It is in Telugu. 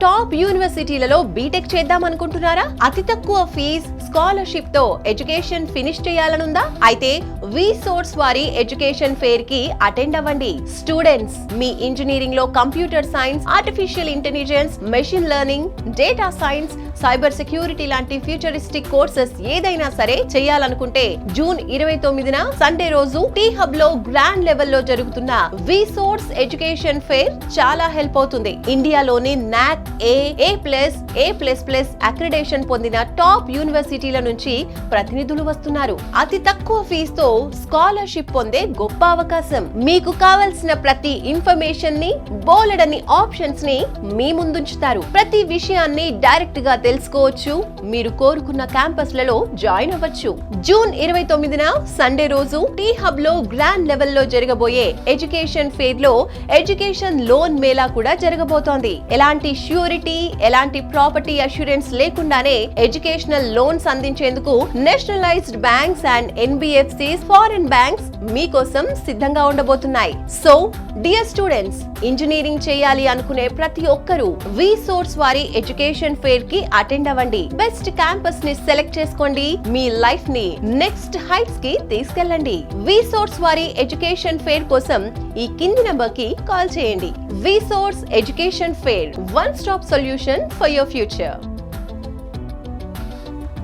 టాప్ యూనివర్సిటీలలో బీటెక్ చేద్దాం అనుకుంటున్నారా? అతి తక్కువ ఫీజ్, స్కాలర్షిప్ తో ఎడ్యుకేషన్ ఫినిష్ చేయాలనుందా? అయితే వి సోర్స్ వారి ఎడ్యుకేషన్ ఫేర్ కి అటెండ్ అవ్వండి. స్టూడెంట్స్ మీ ఇంజనీరింగ్ లో computer science, artificial intelligence, machine learning, data science, cyber security లాంటి ఫ్యూచరిస్టిక్ కోర్సెస్ ఏదైనా సరే చేయాలనుకుంటే జూన్ 29న సండే రోజు టీ హబ్ లో గ్రాండ్ లెవెల్ లో జరుగుతున్న వి సోర్స్ ఎడ్యుకేషన్ ఫేర్ చాలా హెల్ప్ అవుతుంది. ఇండియాలోని నాక్ A++ అక్రిడేషన్ పొందిన టాప్ యూనివర్సిటీల నుంచి ప్రతినిధులు వస్తున్నారు. అతి తక్కువ ఫీజుతో స్కాలర్షిప్ పొందే గొప్ప అవకాశం. మీకు కావలసిన ప్రతి ఇన్ఫర్మేషన్ ని, బోలెడని ఆప్షన్స్ ని మీ ముందుంచుతారు. ప్రతి విషయాన్ని డైరెక్ట్ గా తెలుసుకోవచ్చు. మీరు కోరుకున్న క్యాంపస్లలో జాయిన్ అవ్వచ్చు. జూన్ 29న సండే రోజు టీ హబ్ లో గ్రాండ్ లెవెల్ లో జరగబోయే ఎడ్యుకేషన్ ఫేర్ లో ఎడ్యుకేషన్ లోన్ మేళా కూడా జరగబోతోంది. ఎలాంటి ష్యూరిటీ, ఎలాంటి ప్రాపర్టీ అష్యూరెన్స్ లేకుండానే ఎడ్యుకేషనల్ లోన్స్ అందించేందుకు nationalised banks and NBFCs, foreign banks మీకోసం సిద్ధంగా ఉండబోతున్నాయి. సో డియర్ స్టూడెంట్స్, ఇంజనీరింగ్ చేయాలి అనుకునే ప్రతి ఒక్కరూ వి సోర్స్ వారి ఎడ్యుకేషన్ ఫేర్ కి అటెండ్ అవ్వండి. బెస్ట్ క్యాంపస్ ని సెలెక్ట్ చేసుకోండి. మీ లైఫ్ ని నెక్స్ట్ హైట్స్ కి తీసుకెళ్ళండి. వి సోర్స్ వారి ఎడ్యుకేషన్ ఫేర్ కోసం ఈ కింది నంబర్ కి కాల్ చేయండి. V Source education fair, one stop solution for your future.